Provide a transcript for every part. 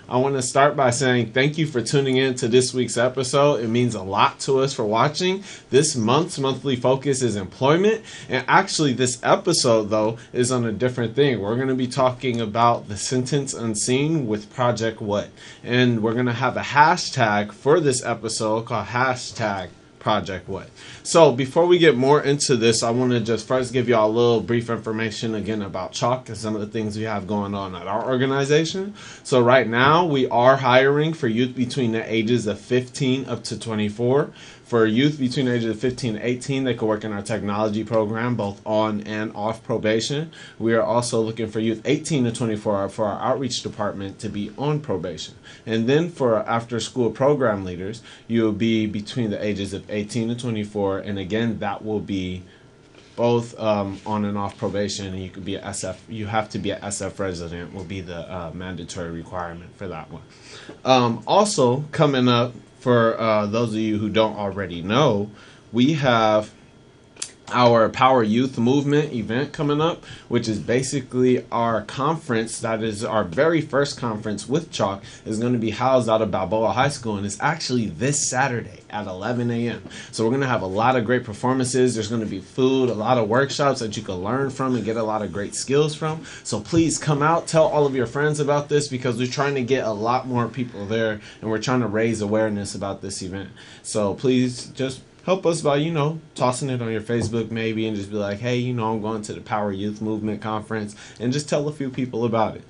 I want to start by saying thank you for tuning in to this week's episode. It means a lot to us for watching. This month's monthly focus is employment. And actually, this episode, though, is on a different thing. We're going to be talking about the sentence unseen with Project What. And we're going to have a hashtag for this episode called hashtag Project What. So before we get more into this, I want to just first give y'all a little brief information again about Chalk and some of the things we have going on at our organization. So right now we are hiring for youth between the ages of 15 up to 24. For youth between the ages of 15 and 18, they can work in our technology program, both on and off probation. We are also looking for youth 18 to 24 for our outreach department to be on probation. And then for after-school program leaders, you will be between the ages of 18 to 24. And again, that will be both on and off probation. And you could be a SF. You have to be a SF resident. Will be the mandatory requirement for that one. Also coming up, for those of you who don't already know, we have our Power Youth Movement event coming up, which is basically our conference. That is our very first conference with Chalk. Is going to be housed out of Balboa High School, and it's actually this Saturday at 11 a.m. So we're going to have a lot of great performances. There's going to be food, a lot of workshops that you can learn from and get a lot of great skills from. So please come out, tell all of your friends about this, because we're trying to get a lot more people there, and we're trying to raise awareness about this event. So please just help us by, tossing it on your Facebook maybe, and just be like, hey, I'm going to the Power Youth Movement Conference, and just tell a few people about it.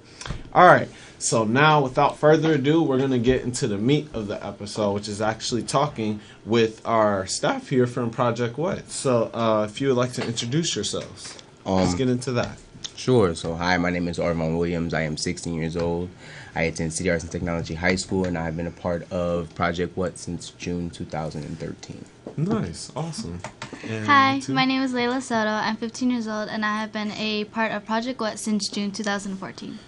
All right, so now without further ado, we're going to get into the meat of the episode, which is actually talking with our staff here from Project What. So if you would like to introduce yourselves, let's get into that. Sure. So hi, my name is Arvon Williams. I am 16 years old. I attend City Arts and Technology High School, and I have been a part of Project What since June 2013. Nice. Awesome. And hi, my name is Layla Soto. I'm 15 years old, and I have been a part of Project What since June 2014.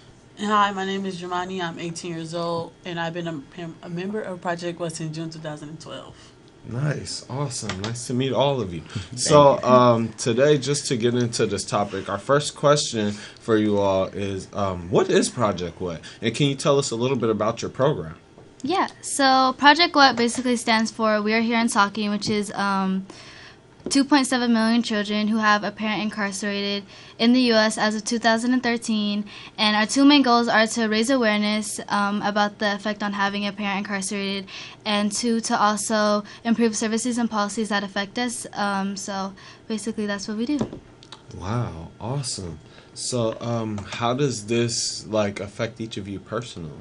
Hi, my name is Jemani. I'm 18 years old, and I've been a member of Project What since June 2012. Nice. Awesome. Nice to meet all of you. So today, just to get into this topic, our first question for you all is, what is Project What? And can you tell us a little bit about your program? Yeah, so Project What basically stands for We Are Here in Talking, which is 2.7 million children who have a parent incarcerated in the U.S. as of 2013. And our two main goals are to raise awareness about the effect on having a parent incarcerated, and to also improve services and policies that affect us. So basically that's what we do. Wow, awesome. So how does this affect each of you personally?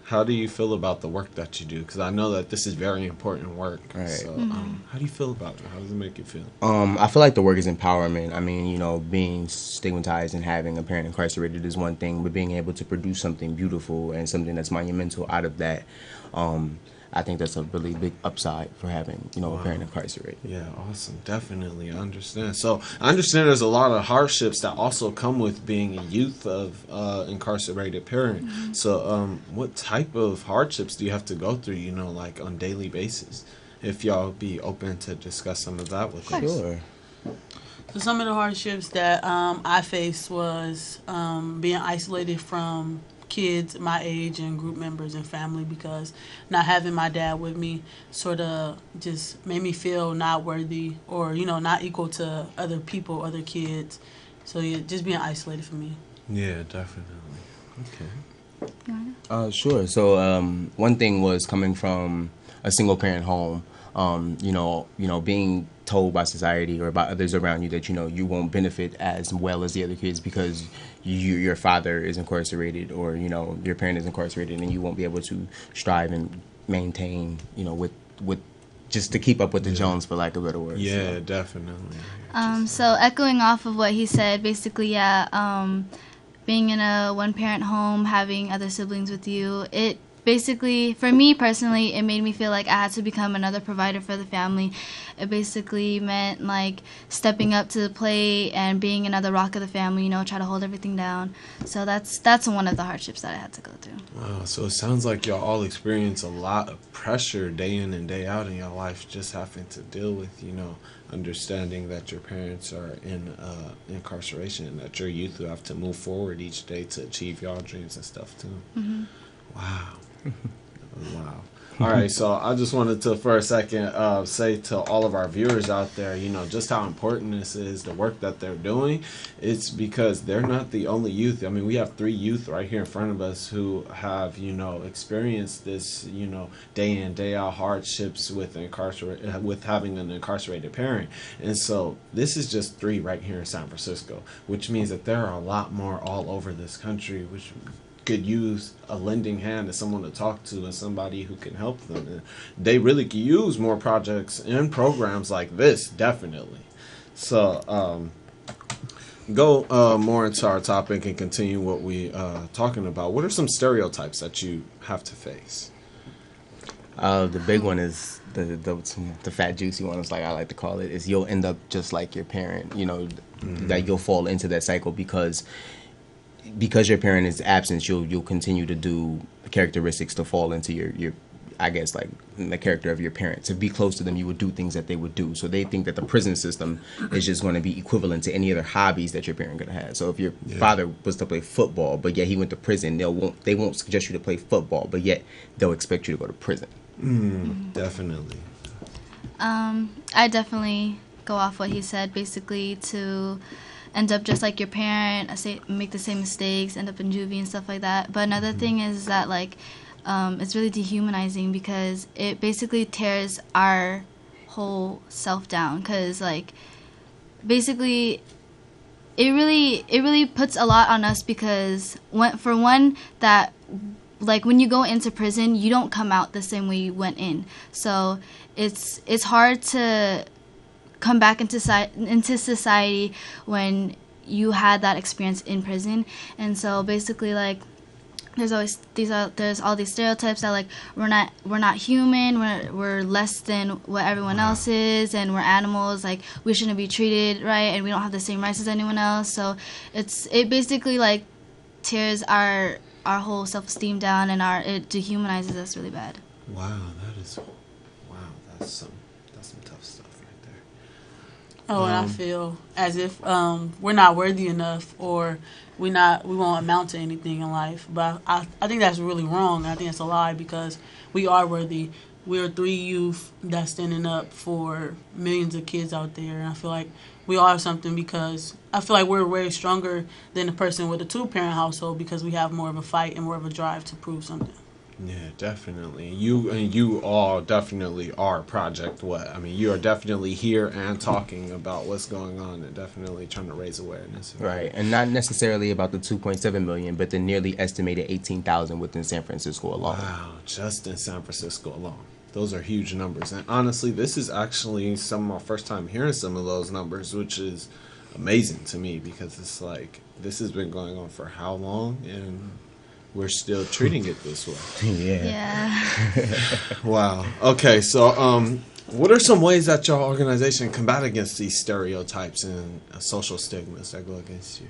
How do you feel about the work that you do? Because I know that this is very important work. Right. So how do you feel about it? How does it make you feel? I feel like the work is empowerment. I mean, being stigmatized and having a parent incarcerated is one thing, but being able to produce something beautiful and something that's monumental out of that, I think that's a really big upside for having, a parent incarcerated. Yeah, awesome. Definitely. I understand. So I understand there's a lot of hardships that also come with being a youth of incarcerated parent. Mm-hmm. So what type of hardships do you have to go through, on daily basis? If y'all be open to discuss some of that with us. Sure. So some of the hardships that I faced was being isolated from kids my age and group members and family, because not having my dad with me sort of just made me feel not worthy, or not equal to other people, other kids. So yeah, just being isolated for me. Yeah, definitely. Okay. Sure. So one thing was coming from a single parent home. Being told by society or by others around you that you won't benefit as well as the other kids because your father is incarcerated, or your parent is incarcerated, and you won't be able to strive and maintain with just to keep up with the Jones, for lack of better words. Yeah, so. definitely. So echoing off of what he said, basically, being in a one-parent home, having other siblings with you, it basically, for me personally, it made me feel like I had to become another provider for the family. It basically meant stepping up to the plate and being another rock of the family, try to hold everything down. So that's one of the hardships that I had to go through. Wow, so it sounds like y'all all experience a lot of pressure day in and day out in your life, just having to deal with, understanding that your parents are in incarceration and that your youth will have to move forward each day to achieve y'all dreams and stuff too. Mm-hmm. Wow. Wow. All right, so I just wanted to, for a second, say to all of our viewers out there, just how important this is, the work that they're doing. It's because they're not the only youth. I mean, we have 3 youth right here in front of us who have, experienced this, day in, day out hardships with having an incarcerated parent. And so this is just 3 right here in San Francisco, which means that there are a lot more all over this country, which could use a lending hand as someone to talk to and somebody who can help them. And they really could use more projects and programs like this, definitely. So go more into our topic and continue what we talking about. What are some stereotypes that you have to face? The big one is the fat juicy one, is like I like to call it, is you'll end up just like your parent, that you'll fall into that cycle because your parent is absent. You'll continue to do characteristics to fall into your I guess, like, the character of your parent. To be close to them, you would do things that they would do. So they think that the prison system is just going to be equivalent to any other hobbies that your parent could have. So if your father was to play football, but yet he went to prison, they won't suggest you to play football, but yet they'll expect you to go to prison. Definitely. I definitely go off what he said, basically, to end up just like your parent, make the same mistakes, end up in juvie and stuff like that. But another thing is that, like, it's really dehumanizing because it basically tears our whole self down. Because, like, basically, it really puts a lot on us because, that, like, when you go into prison, you don't come out the same way you went in. So it's hard to come back into society when you had that experience in prison. And so basically, like, there's all these stereotypes that, like, we're not human, we're less than what everyone else is, and we're animals, like, we shouldn't be treated right, and we don't have the same rights as anyone else. So it basically, like, tears our whole self-esteem down, and it dehumanizes us really bad. That's some tough stuff right there. Oh, and I feel as if we're not worthy enough, or we won't amount to anything in life. But I think that's really wrong. I think it's a lie because we are worthy. We're 3 youth that's standing up for millions of kids out there. And I feel like we all have something because I feel like we're way stronger than a person with a 2-parent household because we have more of a fight and more of a drive to prove something. Yeah, definitely. You all definitely are Project What. I mean, you are definitely here and talking about what's going on and definitely trying to raise awareness. Right, and not necessarily about the 2.7 million, but the nearly estimated 18,000 within San Francisco alone. Wow, just in San Francisco alone. Those are huge numbers. And honestly, this is actually some of my first time hearing some of those numbers, which is amazing to me because it's like, this has been going on for how long? And we're still treating it this way. Yeah. Wow. Okay, so what are some ways that your organization combat against these stereotypes and social stigmas that go against you?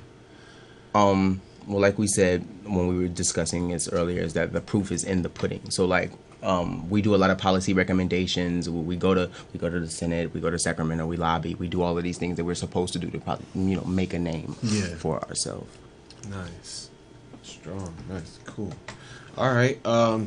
Well, like we said when we were discussing this earlier, is that the proof is in the pudding. So, like, we do a lot of policy recommendations. We go to the Senate, we go to Sacramento, we lobby, we do all of these things that we're supposed to do to probably, make a name for ourselves. Nice. Strong. Nice. Cool. All right.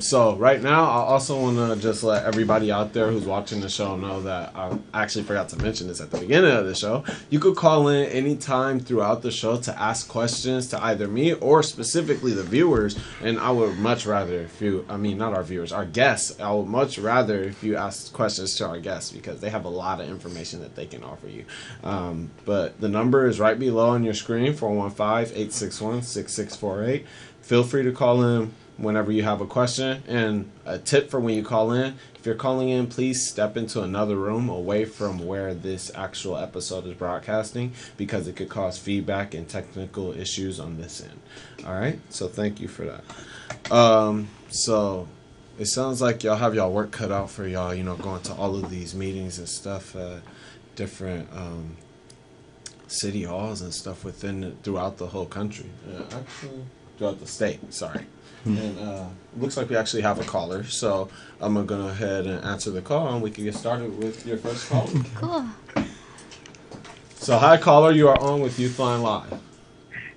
So right now, I also want to just let everybody out there who's watching the show know that I actually forgot to mention this at the beginning of the show. You could call in anytime throughout the show to ask questions to either me or specifically the viewers. And I would much rather not our viewers, our guests. I would much rather if you ask questions to our guests because they have a lot of information that they can offer you. But the number is right below on your screen, 415-861-6648. Feel free to call in whenever you have a question. And a tip for when you call in, if you're calling in, please step into another room away from where this actual episode is broadcasting because it could cause feedback and technical issues on this end. All right, so thank you for that. So it sounds like y'all have y'all work cut out for y'all, going to all of these meetings and stuff, different city halls and stuff throughout the whole country. Actually, throughout the state, sorry. And looks like we actually have a caller, so I'm going to go ahead and answer the call, and we can get started with your first call. Cool. So, hi, caller. You are on with YouthLine Live.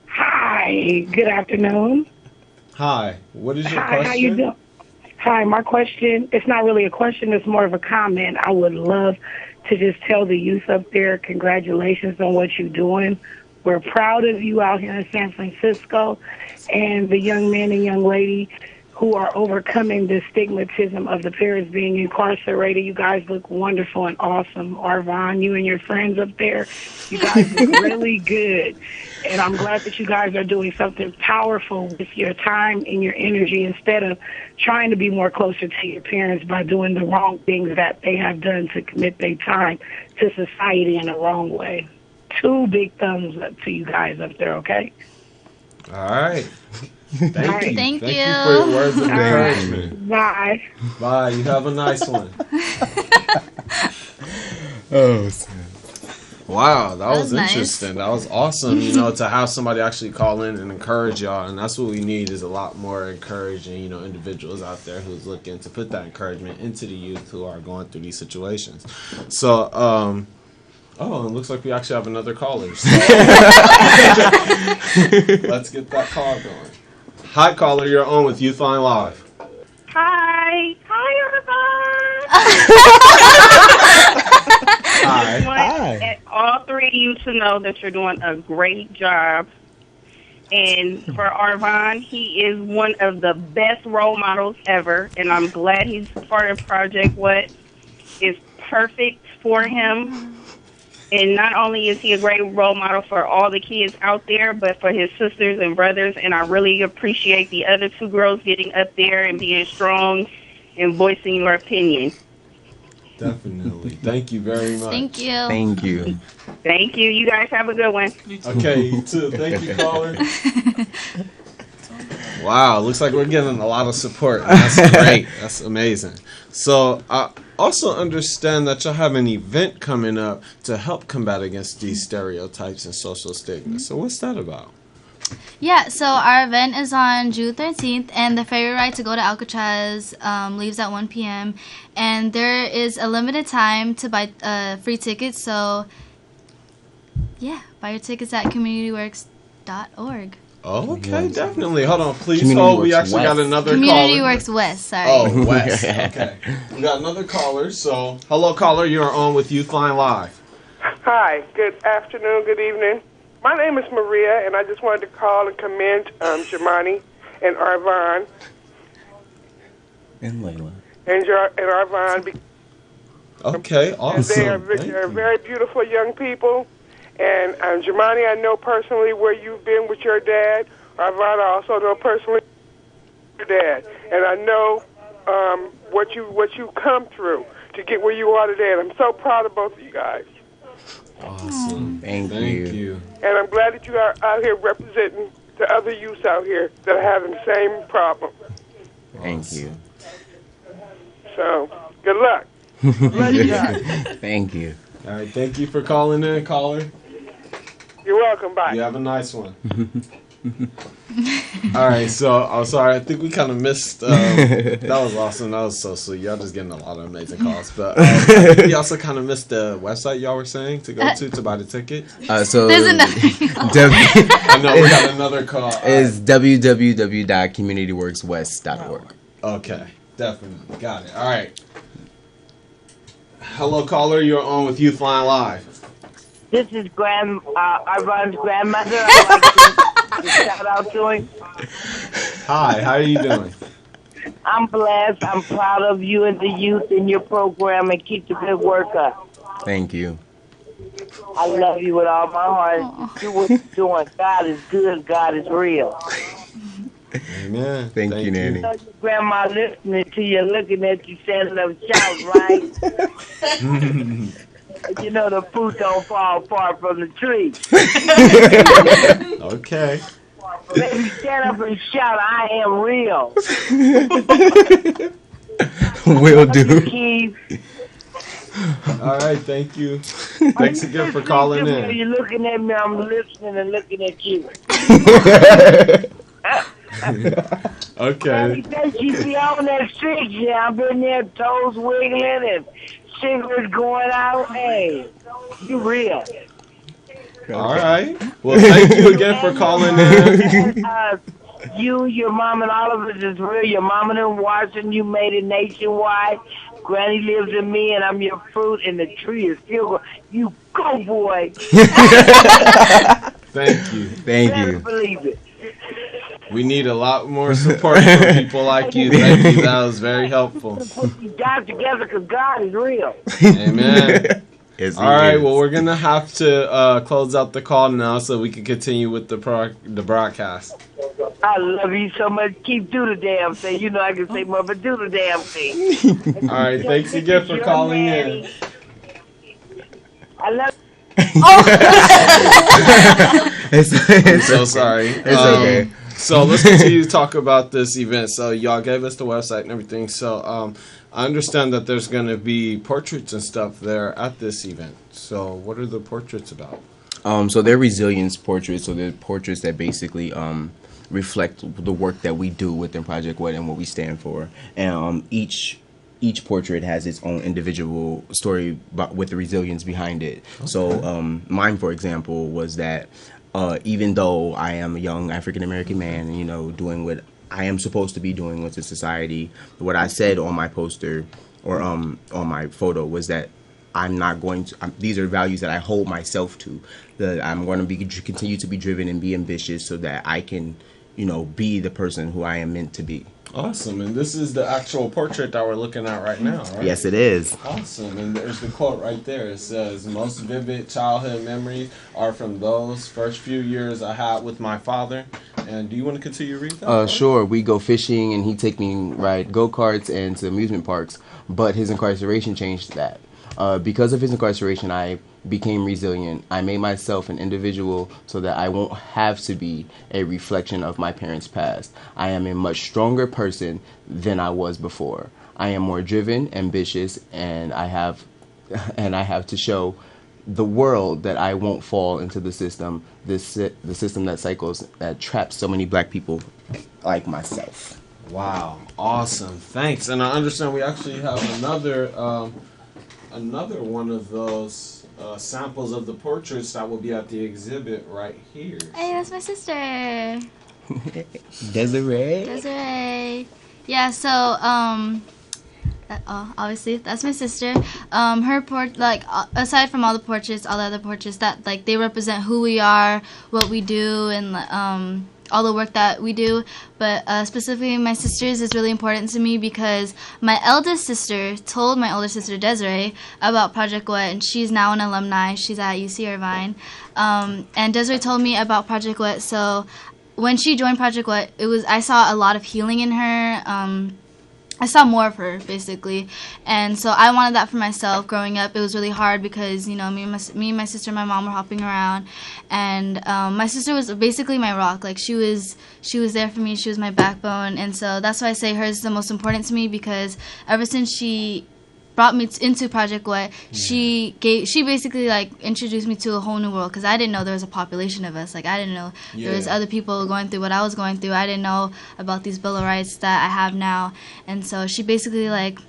Hi. Good afternoon. Hi. What is your Hi, question? how you doing? Hi, my question, it's not really a question, it's more of a comment. I would love to just tell the youth up there, congratulations on what you're doing. We're proud of you out here in San Francisco and the young man and young lady who are overcoming the stigmatism of the parents being incarcerated. You guys look wonderful and awesome. Arvon, you and your friends up there, you guys look really good. And I'm glad that you guys are doing something powerful with your time and your energy instead of trying to be more closer to your parents by doing the wrong things that they have done to commit their time to society in a wrong way. 2 big thumbs up to you guys up there, okay? All right. Thank you. Thank you you. for your words of encouragement. Bye. Bye. You have a nice one. Oh, snap. Wow, that was nice. interesting. That was awesome, you know, to have somebody actually call in and encourage y'all. And that's what we need is a lot more encouraging, you know, individuals out there who's looking to put that encouragement into the youth who are going through these situations. So, oh, it looks like we actually have another caller. So let's get that call going. Hi, caller. You're on with YouthLine Live. Hi. Hi, everybody. Hi. And all 3 of you to know that you're doing a great job. And for Arvon, he is one of the best role models ever. And I'm glad he's part of Project What is perfect for him. And not only is he a great role model for all the kids out there, but for his sisters and brothers. And I really appreciate the other 2 girls getting up there and being strong and voicing your opinion. Definitely. Thank you very much. Thank you. Thank you. Thank you. You guys have a good one. Okay, you too. Thank you, caller. Wow, looks like we're getting a lot of support. That's great. That's amazing. So I also understand that y'all have an event coming up to help combat against these stereotypes and social stigma. So what's that about? Yeah, so our event is on June 13th, and the ferry ride to go to Alcatraz leaves at 1 p.m. And there is a limited time to buy free tickets, so yeah, buy your tickets at communityworks.org. Okay, definitely. Hold on, please Community hold. We Works actually West. got another Community caller. Works West, sorry. Oh, West. Okay. We got another caller. So, hello, caller. You're on with YouthLine Live. Hi, good afternoon, good evening. My name is Maria, and I just wanted to call and commend Jamani and Arvon And Layla. and Arvon. Okay, awesome. They are Thank they're you. very beautiful young people. And Jamani, I know personally where you've been with your dad. Arvon, I also know personally your dad, and I know what you come through to get where you are today. And I'm so proud of both of you guys. Awesome. Thank you. And I'm glad that you are out here representing the other youths out here that are having the same problem. Thank you. So, good luck. Love you guys. Thank you. All right, thank you for calling in, caller. You're welcome. Bye. You have a nice one. All right, so I'm sorry. I think we kind of missed. That was awesome. That was so sweet. Y'all just getting a lot of amazing calls. But I think we also kind of missed the website y'all were saying to go to buy the ticket. So There's another I know we got another call. is www.communityworkswest.org. Okay, definitely. Got it. All right. Hello, caller. You're on with YouthLine Live. This is Arvon's grandmother. I'd like to shout out to him. Hi, how are you doing? I'm blessed. I'm proud of you and the youth in your program, and keep the good work up. Thank you. I love you with all my heart. Do what you're doing. God is good. God is real. Amen. Thank you, Nanny. You know your grandma listening to you, looking at you, standing up, shout, right? You know the fruit don't fall far from the tree. Okay. Baby, stand up and shout, I am real. Will do. Keith. All right, thank you. Thanks again for calling in. You're looking at me, I'm listening and looking at you. Okay. You be on that street, yeah. I've been there, toes wiggling and cigarettes going out. Hey, you real. All right. Well, thank you again for calling in. You, your mom, and all of us is real. Your mama done watching you, made it nationwide. Granny lives in me, and I'm your fruit, and the tree is still going. You go, boy. Thank you. Thank Better you. believe it. We need a lot more support from people like you. Thank you. That was very helpful. Put you guys together because God is real. Amen. Yes, All right, is. well, we're going to have to close out the call now so we can continue with the broadcast. I love you so much. Keep do the damn thing. You know I can say more, but do the damn thing. All right, thanks again for calling in. I love I'm so sorry. It's okay. So let's continue to talk about this event. So y'all gave us the website and everything. So I understand that there's going to be portraits and stuff there at this event. So what are the portraits about? So they're resilience portraits. So they're portraits that basically reflect the work that we do within Project What and what we stand for. And each portrait has its own individual story with the resilience behind it. Okay. So mine, for example, was that even though I am a young African-American man, you know, doing what I am supposed to be doing within society, what I said on my poster or on my photo was that I'm not going to. These are values that I hold myself to. That I'm going to continue to be driven and be ambitious, so that I can, you know, be the person who I am meant to be. Awesome. And this is the actual portrait that we're looking at right now, right? Yes, it is. Awesome. And there's the quote right there. It says, "Most vivid childhood memories are from those first few years I had with my father." And do you want to continue to read that? Sure. We go fishing, and he take me ride go-karts and to amusement parks. But his incarceration changed that. Because of his incarceration, I became resilient. I made myself an individual so that I won't have to be a reflection of my parents' past. I am a much stronger person than I was before. I am more driven, ambitious, and I have to show the world that I won't fall into the system, the system that cycles, that traps so many black people like myself. Wow. Awesome. Thanks. And I understand we actually have another one of those samples of the portraits that will be at the exhibit right here. Hey, that's my sister. Desiree. Yeah, so obviously that's my sister. Her aside from all the other portraits that like they represent who we are, what we do, and all the work that we do, but specifically my sister's is really important to me because my eldest sister told my older sister Desiree about Project What, and she's now an alumni. She's at UC Irvine, and Desiree told me about Project What. So when she joined Project What, I saw a lot of healing in her. I saw more of her, basically. And so I wanted that for myself. Growing up, it was really hard because, you know, me and my sister and my mom were hopping around. And my sister was basically my rock. Like, she was there for me. She was my backbone. And so that's why I say hers is the most important to me because ever since she brought me into Project What, she basically like introduced me to a whole new world because I didn't know there was a population of us. Like I didn't know there was other people going through what I was going through. I didn't know about these Bill of Rights that I have now, and so she basically like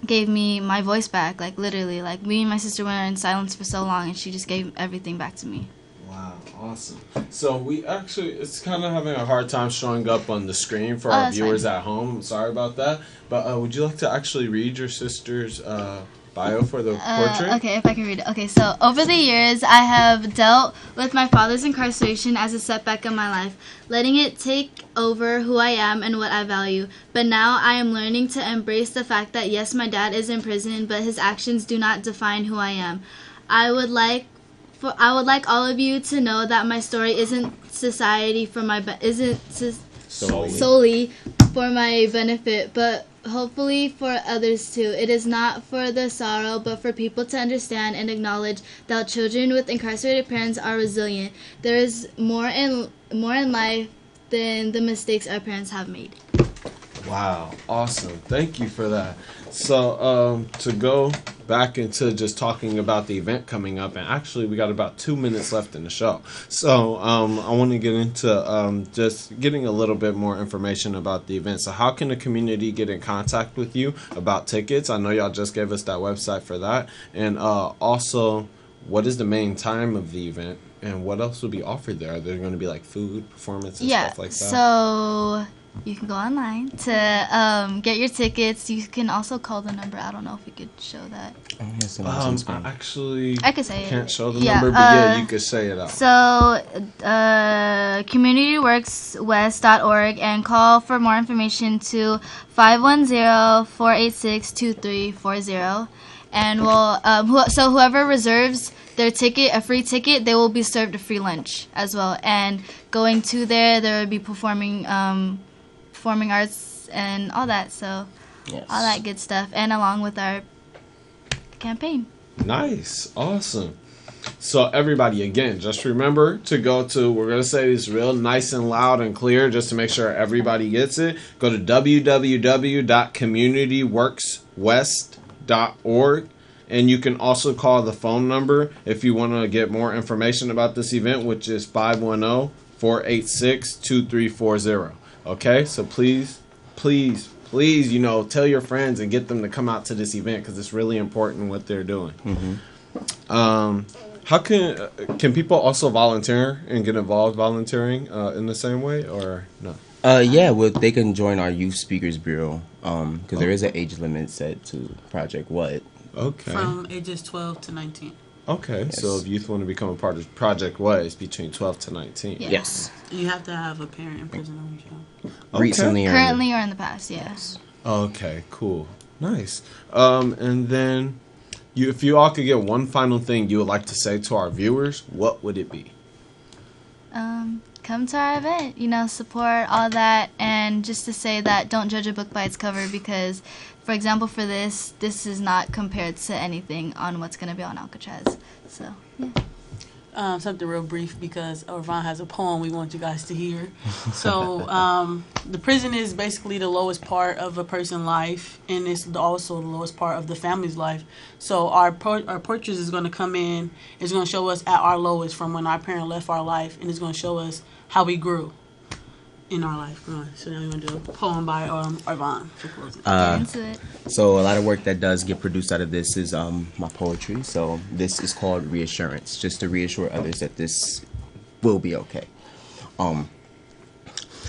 gave me my voice back. Like literally, like me and my sister were in silence for so long, and she just gave everything back to me. Wow, awesome. So it's kind of having a hard time showing up on the screen for our viewers at home. I'm sorry about that. But would you like to actually read your sister's bio for the portrait? Okay, if I can read it. Okay, so over the years, I have dealt with my father's incarceration as a setback in my life, letting it take over who I am and what I value. But now I am learning to embrace the fact that yes, my dad is in prison, but his actions do not define who I am. I would like all of you to know that my story isn't solely for my benefit, but hopefully for others too. It is not for the sorrow, but for people to understand and acknowledge that children with incarcerated parents are resilient. There is more in life than the mistakes our parents have made. Wow, awesome. Thank you for that. So to go back into just talking about the event coming up, and actually we got about 2 minutes left in the show. So I want to get into just getting a little bit more information about the event. So how can the community get in contact with you about tickets? I know y'all just gave us that website for that. And also, what is the main time of the event? And what else will be offered there? Are there going to be like food, performance, and Yeah, stuff like that? so you can go online to get your tickets. You can also call the number. I don't know if we could show that. I actually I could say it. can't show the Yeah, number, but yeah, you could say it out. So, communityworkswest.org and call for more information to 510-486-2340. And whoever reserves their ticket, a free ticket, they will be served a free lunch as well. And going to there will be performing arts and all that. So, all that good stuff. And along with our campaign. Nice. Awesome. So everybody, again, just remember to go to, we're going to say this real nice and loud and clear just to make sure everybody gets it. Go to www.communityworkswest.org. And you can also call the phone number if you want to get more information about this event, which is 510-486-2340. Okay? So please, tell your friends and get them to come out to this event because it's really important what they're doing. How can people also volunteer and get involved volunteering in the same way or no? Well, they can join our Youth Speakers Bureau because there is an age limit set to Project What. Okay. From ages 12 to 19. Okay, yes. So if youth want to become a part of Project What, it's between 12 to 19. Yeah. Yes. You have to have a parent in prison on your job. Recently, currently, or in the past, yes. Okay, cool, nice. And then, if you all could get one final thing you would like to say to our viewers, what would it be? Come to our event. Support all that, and just to say that don't judge a book by its cover because, for example, for this is not compared to anything on what's going to be on Alcatraz. So, yeah. Something real brief because Irvan has a poem we want you guys to hear. So, the prison is basically the lowest part of a person's life, and it's also the lowest part of the family's life. So, our portrait is going to come in. It's going to show us at our lowest from when our parent left our life, and it's going to show us how we grew in our life. So now we're going to do a poem by Irvan for closing. So a lot of work that does get produced out of this is my poetry. So this is called Reassurance, just to reassure others that this will be okay.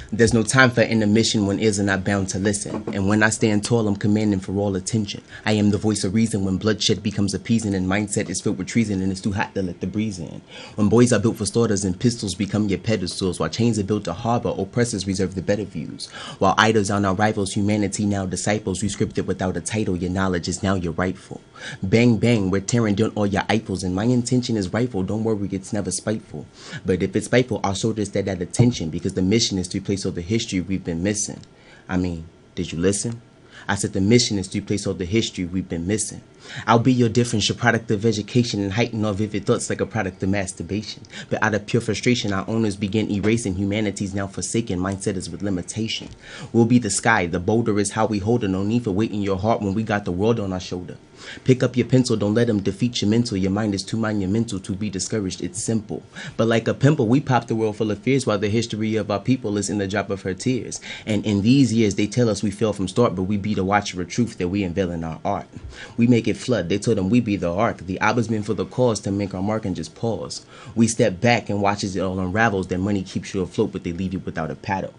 There's no time for intermission when ears are not bound to listen. And when I stand tall, I'm commanding for all attention. I am the voice of reason when bloodshed becomes appeasing and mindset is filled with treason and it's too hot to let the breeze in. When boys are built for slaughters and pistols become your pedestals, while chains are built to harbor, oppressors reserve the better views. While idols are now rivals, humanity now disciples, rescripted without a title, your knowledge is now your rightful. Bang, bang, we're tearing down all your eiffels, and my intention is rightful, don't worry, it's never spiteful. But if it's spiteful, our soldiers stand at attention, because the mission is to replace all the history we've been missing. I mean, did you listen? I said the mission is to replace all the history we've been missing. I'll be your difference, your product of education, and heighten all vivid thoughts like a product of masturbation. But out of pure frustration, our owners begin erasing. Humanity's now forsaken, mindset is with limitation. We'll be the sky, the boulder is how we hold it. No need for weight in your heart when we got the world on our shoulder. Pick up your pencil, don't let them defeat your mental. Your mind is too monumental to be discouraged, it's simple. But like a pimple, we pop the world full of fears, while the history of our people is in the drop of her tears. And in these years, they tell us we fell from start, but we be the watcher of truth that we unveil in our art. We make it flood, they told them we be the ark, the ombudsman for the cause, to make our mark and just pause. We step back and watch as it all unravels, that money keeps you afloat, but they leave you without a paddle.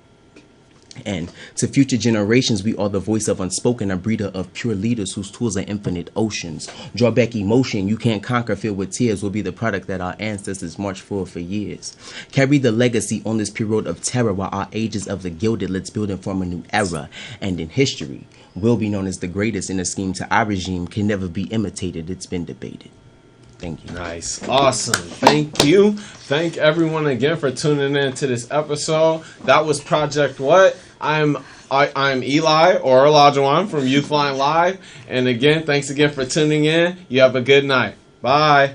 And to future generations, we are the voice of unspoken, a breeder of pure leaders whose tools are infinite oceans. Draw back emotion you can't conquer, filled with tears, will be the product that our ancestors marched for years. Carry the legacy on this pure road of terror, while our ages of the gilded, let's build and form a new era. And in history, we'll be known as the greatest, in a scheme to our regime can never be imitated, it's been debated. Thank you. Nice. Awesome. Thank you. Thank everyone again for tuning in to this episode. That was Project What? I'm Eli, or Irlanzujuan from YouthLine Live. And again, thanks again for tuning in. You have a good night. Bye.